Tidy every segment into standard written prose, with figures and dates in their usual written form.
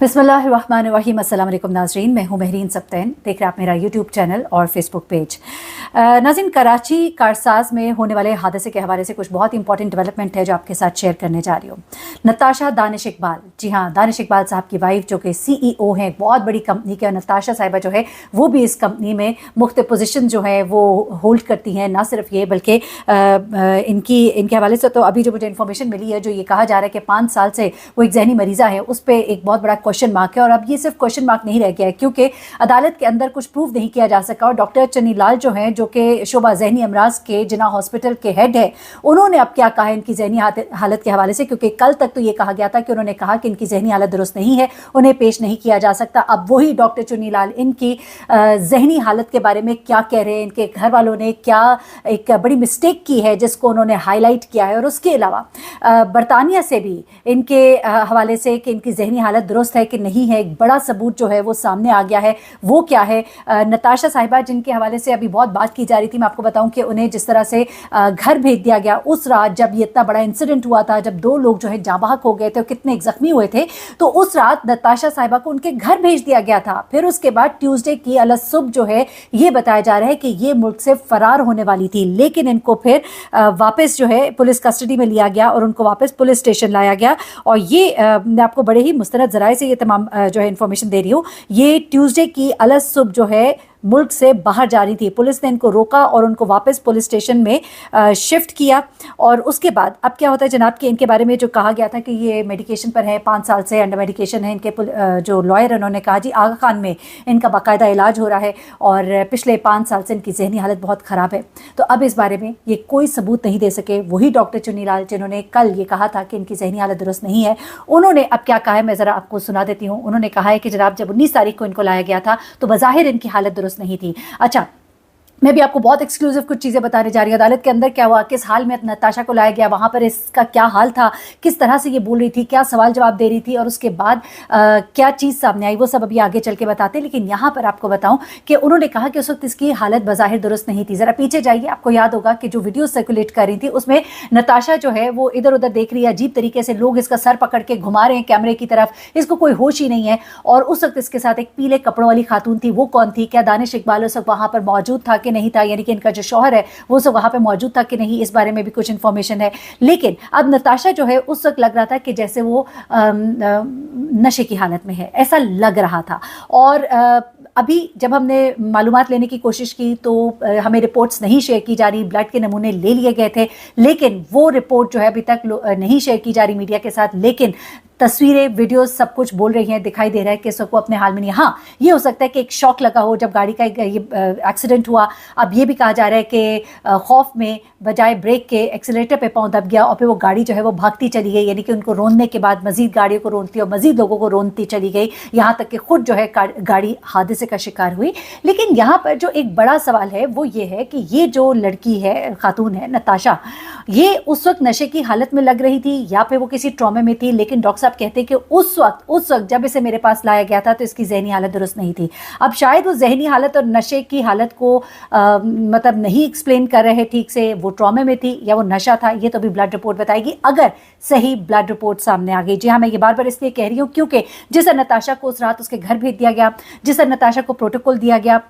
बिस्मिल्लाहिर्रहमानिर्रहीम। अस्सलाम वालेकुम नाज़रीन, मैं हूँ महरीन सब्तैन। देख रहे हैं आप मेरा यूट्यूब चैनल और फेसबुक पेज। नाज़रीन, कराची कारसाज में होने वाले हादसे के हवाले से कुछ बहुत इंपॉर्टेंट डेवलपमेंट है जो आपके साथ शेयर करने जा रही हूँ। नताशा दानिश इकबाल, जी हाँ, दानिश इकबाल साहब की वाइफ जो कि CEO हैं बहुत बड़ी कंपनी के, और नताशा साहिबा जो है वो भी इस कंपनी में मुख्तलिफ पोजीशन जो है वो होल्ड करती हैं। ना सिर्फ ये बल्कि इनके हवाले से तो अभी जो मुझे इन्फॉर्मेशन मिली है, जो ये कहा जा रहा है कि 5 साल से वो एक जहनी मरीज़ा है, उस पर एक बहुत बड़ा क्वेश्चन मार्क है। और अब ये सिर्फ क्वेश्चन मार्क नहीं रह गया है क्योंकि अदालत के अंदर कुछ प्रूव नहीं किया जा सका। और डॉक्टर चन्नी लाल जो हैं, जो कि शोबा जहनी अमराज के जिना हॉस्पिटल के हेड है, उन्होंने अब क्या कहा है इनकी जहनी हालत के हवाले से। क्योंकि कल तक तो ये कहा गया था कि उन्होंने कहा कि इनकी जहनी हालत दुरुस्त नहीं है, उन्हें पेश नहीं किया जा सकता। अब वही डॉक्टर चन्नी लाल इनकी जहनी हालत के बारे में क्या कह रहे हैं, इनके घर वालों ने क्या एक बड़ी मिस्टेक की है जिसको उन्होंने हाईलाइट किया है। और उसके अलावा बरतानिया से भी इनके हवाले से कि इनकी जहनी हालत दुरुस्त है कि नहीं है, एक बड़ा सबूत जो है वो सामने आ गया है। वो क्या है? नताशा साहिबा जिनके हवाले से अभी बहुत बात की जा रही थी, मैं आपको बताऊं कि उन्हें जिस तरह से घर भेज दिया गया उस रात जब ये इतना बड़ा इंसिडेंट हुआ था, जब 2 लोग जो है जाबाहक हो गए थे और कितने जख्मी हुए थे, तो उस रात नताशा साहिबा को उनके घर भेज दिया गया था। फिर उसके बाद ट्यूसडे की अलग सुबह जो है ये बताया जा रहा है कि ये मुल्क से फरार होने वाली थी, लेकिन इनको फिर वापस जो है पुलिस कस्टडी में लिया गया और उनको वापस पुलिस स्टेशन लाया गया। और ये मैं आपको बड़े ही मुस्तनद ज़राए से ये तमाम जो है इन्फॉर्मेशन दे रही हूँ। ये ट्यूसडे की अलग सुबह जो है मुल्क से बाहर जा रही थी, पुलिस ने इनको रोका और उनको वापस पुलिस स्टेशन में शिफ्ट किया। और उसके बाद अब क्या होता है जनाब कि इनके बारे में जो कहा गया था कि ये मेडिकेशन पर है, 5 साल से अंडर मेडिकेशन है। इनके जो लॉयर उन्होंने कहा जी आगा खान में इनका बाकायदा इलाज हो रहा है और पिछले 5 साल से इनकी जहनी हालत बहुत ख़राब है। तो अब इस बारे में ये कोई सबूत नहीं दे सके। वही डॉक्टर चुन्नी लाल जिन्होंने कल ये कहा था कि इनकी जहनी हालत दुरुस्त नहीं है, उन्होंने अब क्या कहा है मैं ज़रा आपको सुना देती हूँ। उन्होंने कहा है कि जनाब जब 19 तारीख को इनको लाया गया था तो बज़ाहिर इनकी हालत दुरुस्त नहीं थी। अच्छा, मैं भी आपको बहुत एक्सक्लूसिव कुछ चीज़ें बताने जा रही हूँ। अदालत के अंदर क्या हुआ, किस हाल में नताशा को लाया गया, वहाँ पर इसका क्या हाल था, किस तरह से ये बोल रही थी, क्या सवाल जवाब दे रही थी, और उसके बाद क्या चीज़ सामने आई, वो सब अभी आगे चल के बताते हैं। लेकिन यहाँ पर आपको बताऊँ कि उन्होंने कहा कि उस वक्त इसकी हालत बज़ाहिर दुरुस्त नहीं थी। ज़रा पीछे जाइए, आपको याद होगा कि जो वीडियो सर्कुलेट कर रही थी उसमें नताशा जो है वो इधर उधर देख रही है, अजीब तरीके से लोग इसका सर पकड़ के घुमा रहे हैं कैमरे की तरफ, इसको कोई होश ही नहीं है। और उस वक्त इसके साथ एक पीले कपड़ों वाली खातून थी, वो कौन थी? क्या दानिश इकबाल उस वक्त वहाँ पर मौजूद था कि नहीं था, यानी कि जो शौहर है वो सब वहां पे मौजूद था कि नहीं, इस बारे में भी कुछ इंफॉर्मेशन है। लेकिन अब नताशा जो है उस वक्त लग रहा था कि जैसे वो नशे की हालत में है, ऐसा लग रहा था। और अभी जब हमने मालूमात लेने की कोशिश की तो हमें रिपोर्ट्स नहीं शेयर की जा रही। ब्लड के नमूने ले लिए गए थे, लेकिन वो रिपोर्ट जो है अभी तक नहीं शेयर की जा रही मीडिया के साथ। लेकिन तस्वीरें, वीडियोस सब कुछ बोल रही हैं, दिखाई दे रहा है कि सबको अपने हाल में नहीं। हाँ, ये हो सकता है कि एक शॉक लगा हो जब गाड़ी का ये एक्सीडेंट हुआ। अब ये भी कहा जा रहा है कि खौफ में बजाय ब्रेक के एक्सीलरेटर पे पांव दब गया और फिर वो गाड़ी जो है वो भागती चली गई, यानी कि उनको रोनने के बाद मजीद गाड़ियों को रोनती और मजीद लोगों को रोनती चली गई, यहाँ तक कि खुद जो है गाड़ी हादसे का शिकार हुई। लेकिन यहाँ पर जो एक बड़ा सवाल है वो ये है कि ये जो लड़की है, खातून है नताशा, ये उस वक्त नशे की हालत में लग रही थी या फिर वो किसी ट्रॉमे में थी। लेकिन डॉक्टर साहब कहते हैं कि उस वक्त जब इसे मेरे पास लाया गया था तो इसकी जहनी हालत दुरुस्त नहीं थी। अब शायद वो जहनी हालत और नशे की हालत को मतलब नहीं एक्सप्लेन कर रहे ठीक से, वो ट्रॉमे में थी या वो नशा था, ये तो भी ब्लड रिपोर्ट बताएगी, अगर सही ब्लड रिपोर्ट सामने आ गई। जी हाँ, मैं ये बार बार इसलिए कह रही हूँ क्योंकि जिस तरह नताशा को उस रात उसके घर भेज दिया गया, जिस तरह नताशा को प्रोटोकॉल दिया गया,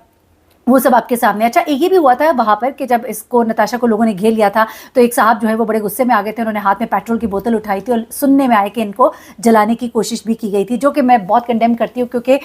वो सब आपके सामने। अच्छा, ये भी हुआ था वहाँ पर कि जब इसको नताशा को लोगों ने घेर लिया था तो एक साहब जो है वो बड़े गुस्से में आ गए थे, उन्होंने हाथ में पेट्रोल की बोतल उठाई थी और सुनने में आया कि इनको जलाने की कोशिश भी की गई थी, जो कि मैं बहुत कंडेम करती हूँ क्योंकि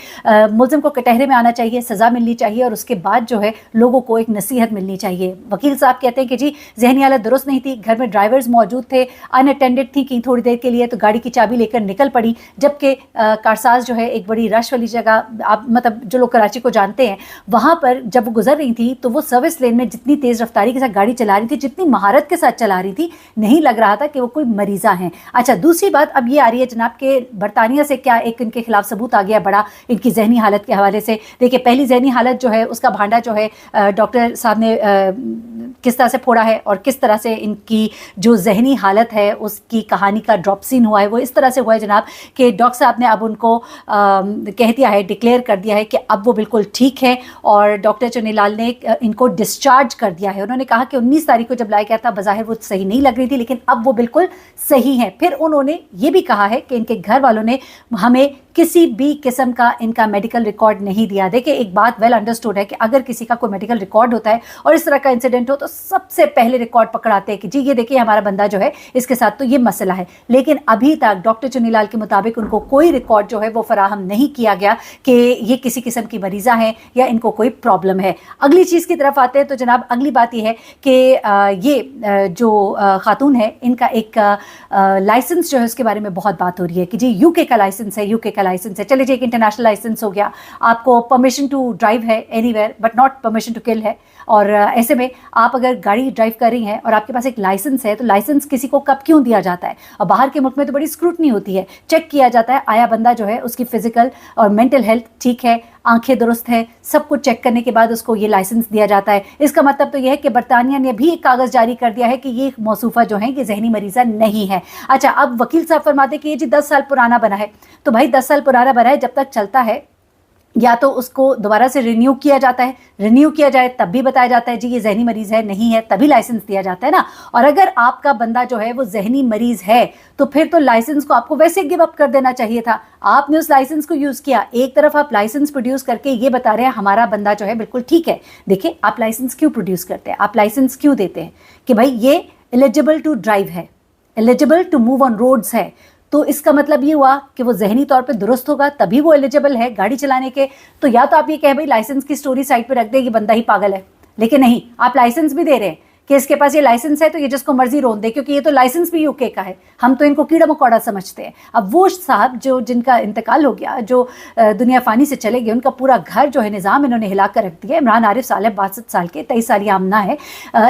मुलजिम को कटहरे में आना चाहिए, सज़ा मिलनी चाहिए और उसके बाद जो है लोगों को एक नसीहत मिलनी चाहिए। वकील साहब कहते हैं कि जी जहनी हालत दुरुस्त नहीं थी, घर में ड्राइवर्स मौजूद थे, अनअटेंडेड थी कि थोड़ी देर के लिए तो गाड़ी की चाबी लेकर निकल पड़ी, जबकि कारसाज जो है एक बड़ी रश वाली जगह, आप मतलब जो लोग कराची को जानते हैं, वहाँ पर जब वो गुजर रही थी तो वो सर्विस लेन में जितनी तेज रफ्तारी के साथ गाड़ी चला रही थी, जितनी महारत के साथ चला रही थी, नहीं लग रहा था कि वो कोई मरीजा हैं। अच्छा, दूसरी बात अब ये आ रही है जनाब के बरतानिया से क्या एक इनके खिलाफ सबूत आ गया बड़ा इनकी जहनी हालत के हवाले से। देखिए, पहली जहनी हालत जो है उसका भांडा जो है डॉक्टर साहब ने किस तरह से फोड़ा है और किस तरह से इनकी जो जहनी हालत है उसकी कहानी का ड्रॉप सीन हुआ है। वो इस तरह से हुआ है जनाब कि डॉक्टर साहब ने अब उनको कह दिया है, डिक्लेयर कर दिया है कि अब वो बिल्कुल ठीक है। और डॉक्टर डॉक्टर चुनीलाल ने इनको डिस्चार्ज कर दिया है। उन्होंने कहा कि 19 तारीख को जब लाया गया था बज़ाहिर वो सही नहीं लग रही थी, लेकिन अब वो बिल्कुल सही है। फिर उन्होंने ये भी कहा है कि इनके घर वालों ने हमें किसी भी किस्म का इनका मेडिकल रिकॉर्ड नहीं दिया। देखिए, एक बात वेल अंडरस्टूड है कि अगर किसी का कोई मेडिकल रिकॉर्ड होता है और इस तरह का इंसिडेंट हो तो सबसे पहले रिकॉर्ड पकड़ाते हैं कि जी ये देखिए हमारा बंदा जो है इसके साथ तो ये मसला है। लेकिन अभी तक डॉक्टर चुनीलाल के मुताबिक उनको कोई रिकॉर्ड जो है वो फराहम नहीं किया गया कि ये किसी किस्म की मरीज़ा हैं या इनको कोई प्रॉब्लम है। अगली चीज़ की तरफ आते हैं तो जनाब अगली बात यह है कि ये जो खातून है इनका एक लाइसेंस जो है उसके बारे में बहुत बात हो रही है कि जी यूके का लाइसेंस है, यूके का लाइसेंस है। चलिए जी, एक इंटरनेशनल लाइसेंस हो गया, आपको परमिशन टू ड्राइव है anywhere but not permission to kill है। और ऐसे में आप अगर गाड़ी ड्राइव कर रही हैं और आपके पास एक लाइसेंस है तो लाइसेंस किसी को कब क्यों दिया जाता है? और बाहर के मुल्क में तो बड़ी स्क्रूटनी होती है, चेक किया जाता है आया बंदा जो है उसकी फिजिकल और मेंटल हेल्थ ठीक है, आंखें दुरुस्त है, सब कुछ चेक करने के बाद उसको ये लाइसेंस दिया जाता है। इसका मतलब तो यह है कि बरतानिया ने भी एक कागज़ जारी कर दिया है कि ये मौसूफा जो है ये जहनी मरीज़ा नहीं है। अच्छा, अब वकील साहब फरमाते कि ये जी 10 साल पुराना बना है, तो भाई 10 साल पुराना बना है, जब तक चलता है या तो उसको दोबारा से रिन्यू किया जाता है, रिन्यू किया जाए तब भी बताया जाता है जी ये जहनी मरीज़ है, नहीं है तभी लाइसेंस दिया जाता है ना। और अगर आपका बंदा जो है वो जहनी मरीज़ है तो फिर तो लाइसेंस को आपको वैसे गिव अप कर देना चाहिए था। आपने उस लाइसेंस को यूज़ किया, एक तरफ आप लाइसेंस प्रोड्यूस करके ये बता रहे हैं हमारा बंदा जो है बिल्कुल ठीक है। देखिए, आप लाइसेंस क्यों प्रोड्यूस करते हैं, आप लाइसेंस क्यों देते हैं कि भाई ये एलिजिबल टू ड्राइव है, eligible to move on roads है, तो इसका मतलब ये हुआ कि वो जहनी तौर पे दुरुस्त होगा तभी वो एलिजिबल है गाड़ी चलाने के। तो या तो आप ये कहें भाई लाइसेंस की स्टोरी साइड पे रख दे, ये बंदा ही पागल है, लेकिन नहीं, आप लाइसेंस भी दे रहे हैं कि इसके पास ये लाइसेंस है तो ये जिसको मर्जी रोन दे, क्योंकि ये तो लाइसेंस भी यूके का है, हम तो इनको कीड़ा मकोड़ा समझते हैं। अब वो साहब जो जिनका इंतकाल हो गया, जो दुनिया फानी से चले गए, उनका पूरा घर जो है निज़ाम इन्होंने हिला कर रख दिया। इमरान आरिफ सालेह 62 साल के, 23 साल आमना है।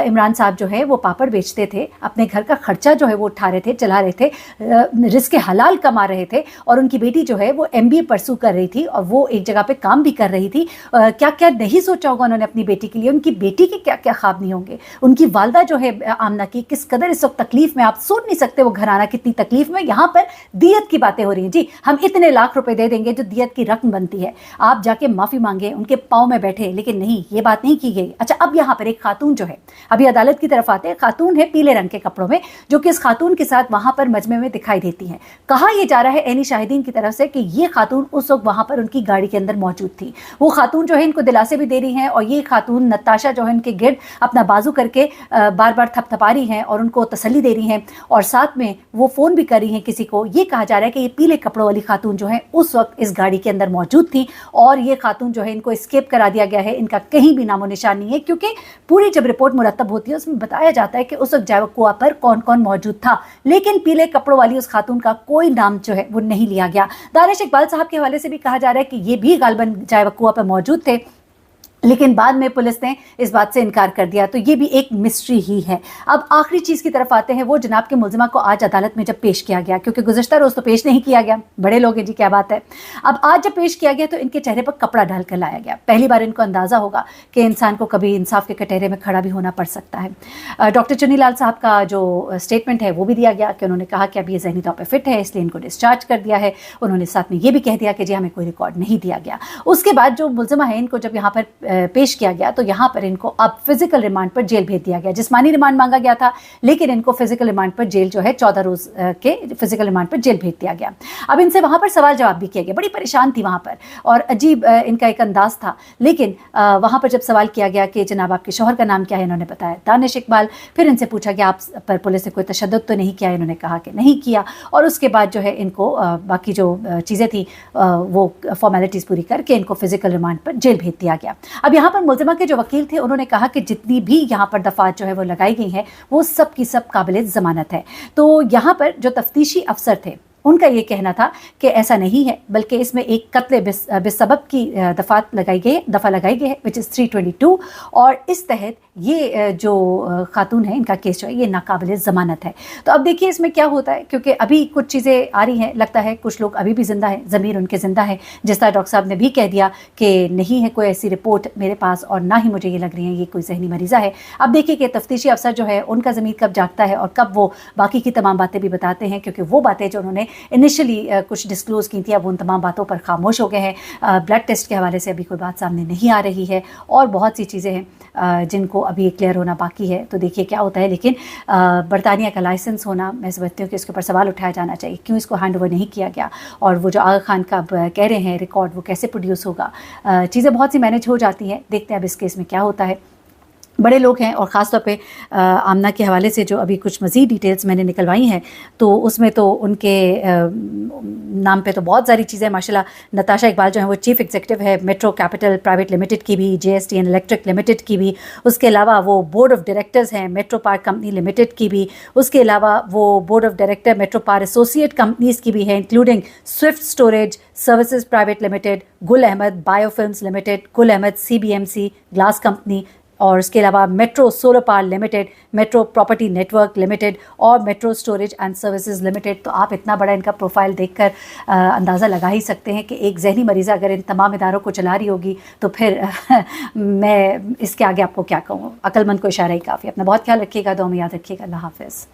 इमरान साहब जो है वो पापड़ बेचते थे, अपने घर का खर्चा जो है वो उठा रहे थे, चला रहे थे, रिस्क हलाल कमा रहे थे। और उनकी बेटी जो है वो MBA परसू कर रही थी और वो एक जगह पे काम भी कर रही थी। क्या क्या नहीं सोचा होगा उन्होंने अपनी बेटी के लिए, उनकी बेटी के क्या क्या ख्वाब नहीं होंगे। उनकी वालदा जो है आमना की किस कदर इस वक्त तकलीफ में, आप सोच नहीं सकते वो घराना कितनी तकलीफ में। यहाँ पर दियत की बातें हो रही हैं जी, हम इतने लाख रुपए दे देंगे जो दियत की रकम बनती है, आप जाके माफी मांगे, उनके पाँव में बैठे, लेकिन नहीं, ये बात नहीं की गई। अच्छा, अब यहाँ पर एक खातून जो है, अभी अदालत की तरफ आते हैं, खातून है पीले रंग के कपड़ों में, जो कि इस खातून के साथ वहां पर मजमे में दिखाई देती है। कहा यह जा रहा है एनी शाहिदीन की तरफ से कि ये खातून उस वक्त वहां पर उनकी गाड़ी के अंदर मौजूद थी। वो खातून जो है इनको दिलासे भी दे रही है और ये खातून नताशा जो है इनके गिर्द अपना बाजू करके बार बार थपथपा रही हैं और उनको तसल्ली दे रही हैं और साथ में वो फ़ोन भी कर रही हैं किसी को। ये कहा जा रहा है कि ये पीले कपड़ों वाली खातून जो है उस वक्त इस गाड़ी के अंदर मौजूद थी और ये खातून जो है इनको एस्केप करा दिया गया है, इनका कहीं भी नामो निशान नहीं है, क्योंकि पूरी जब रिपोर्ट मुरतब होती है उसमें बताया जाता है कि उस वक्त जायवकुआ पर कौन कौन मौजूद था, लेकिन पीले कपड़ों वाली उस खातून का कोई नाम जो है वो नहीं लिया गया। दानिश इकबाल साहब के हवाले से भी कहा जा रहा है कि ये भी गालबन जायवकुआ पर मौजूद थे, लेकिन बाद में पुलिस ने इस बात से इनकार कर दिया, तो ये भी एक मिस्ट्री ही है। अब आखिरी चीज़ की तरफ आते हैं, वो जनाब के मुलजिमा को आज अदालत में जब पेश किया गया, क्योंकि गुज़श्ता रोज़ तो पेश नहीं किया गया, बड़े लोग हैं जी, क्या बात है। अब आज जब पेश किया गया तो इनके चेहरे पर कपड़ा डाल कर लाया गया। पहली बार इनको अंदाज़ा होगा कि इंसान को कभी इंसाफ के कटहरे में खड़ा भी होना पड़ सकता है। डॉक्टर चुनीलाल साहब का जो स्टेटमेंट है वो भी दिया गया कि उन्होंने कहा कि अब ये जहनी तौर पर फिट है, इसलिए इनको डिस्चार्ज कर दिया है। उन्होंने साथ में ये भी कह दिया कि जी हमें कोई रिकॉर्ड नहीं दिया गया। उसके बाद जो मुलजिमा है इनको जब यहाँ पर पेश किया गया तो यहाँ पर इनको अब फिजिकल रिमांड पर जेल भेज दिया गया। जिस्मानी रिमांड मांगा गया था, लेकिन इनको फिजिकल रिमांड पर जेल जो है 14 रोज के फिजिकल रिमांड पर जेल भेज दिया गया। अब इनसे वहाँ पर सवाल जवाब भी किया गया, बड़ी परेशान थी वहाँ पर और अजीब इनका एक अंदाज था। लेकिन वहाँ पर जब सवाल किया गया कि जनाब आपके शौहर का नाम क्या है, इन्होंने बताया दानिश इकबाल। फिर इनसे पूछा गया आप पर पुलिस ने कोई तशद्दुद तो नहीं किया, इन्होंने कहा कि नहीं किया। और उसके बाद जो है इनको बाकी जो चीज़ें थी वो फॉर्मेलिटीज़ पूरी करके इनको फिजिकल रिमांड पर जेल भेज दिया गया। अब यहाँ पर मुलजिमा के जो वकील थे उन्होंने कहा कि जितनी भी यहाँ पर दफात जो है वो लगाई गई हैं वो सब की सब काबिल ज़मानत है। तो यहाँ पर जो तफ्तीशी अफसर थे उनका ये कहना था कि ऐसा नहीं है, बल्कि इसमें एक कत्ल बेसबब की दफ़ा लगाई गई है विच इज़ 322 और इस तहत یہ جو خاتون ہیں ان کا کیس جو ہے یہ ناقابل ضمانت ہے. تو اب دیکھیے اس میں کیا ہوتا ہے، کیونکہ ابھی کچھ چیزیں آ رہی ہیں، لگتا ہے کچھ لوگ ابھی بھی زندہ ہیں، ضمیر ان کے زندہ ہے، جس طرح ڈاکٹر صاحب نے بھی کہہ دیا کہ نہیں ہے کوئی ایسی رپورٹ میرے پاس، اور نہ ہی مجھے یہ لگ رہی ہے یہ کوئی ذہنی مریضہ ہے. اب دیکھیے کہ تفتیشی افسر جو ہے ان کا ضمیر کب جاگتا ہے اور کب وہ باقی کی تمام باتیں بھی بتاتے ہیں، کیونکہ وہ باتیں جو انہوں نے انیشلی کچھ ڈسکلوز کی تھی اب ان تمام باتوں پر خاموش ہو گئے ہیں. بلڈ ٹیسٹ کے حوالے سے ابھی کوئی بات سامنے نہیں آ رہی ہے، اور بہت سی چیزیں ہیں جن کو ابھی کلیئر ہونا باقی ہے. تو دیکھیے کیا ہوتا ہے. لیکن برطانیہ کا لائسنس ہونا، میں سمجھتی ہوں کہ اس کے اوپر سوال اٹھایا جانا چاہیے، کیوں اس کو ہینڈ اوور نہیں کیا گیا، اور وہ جو آغا خان کا کہہ رہے ہیں ریکارڈ وہ کیسے پروڈیوس ہوگا. چیزیں بہت سی مینیج ہو جاتی ہیں. دیکھتے ہیں اب اس کیس میں کیا ہوتا ہے. بڑے لوگ ہیں، اور خاص طور پہ آمنہ کے حوالے سے جو ابھی کچھ مزید ڈیٹیلز میں نے نکلوائی ہیں تو اس میں تو ان کے نام پہ تو بہت ساری چیزیں ماشاءاللہ. نتاشا اقبال جو ہیں وہ چیف ایگزیکٹو ہے میٹرو کیپٹل پرائیویٹ لمیٹڈ کی بھی، JSTN الیکٹرک لمیٹڈ کی بھی. اس کے علاوہ وہ بورڈ آف ڈائریکٹرز ہیں میٹرو پار کمپنی لمیٹڈ کی بھی. اس کے علاوہ وہ board of director metro power associate companies کی بھی ہیں، including swift storage services private limited, Gul Ahmed bio films limited, Gul Ahmed CBMC glass company, اور اس کے علاوہ metro solar power limited, metro property network limited, اور metro storage and services limited. تو آپ اتنا بڑا ان کا پروفائل دیکھ کر اندازہ لگا ہی سکتے ہیں کہ ایک ذہنی مریضہ اگر ان تمام اداروں کو چلا رہی ہوگی تو پھر میں اس کے آگے آپ کو کیا کہوں. عقل مند کو اشارہ ہی کافی. اپنا بہت خیال رکھیے گا، دعا میں یاد رکھیے گا. اللہ حافظ.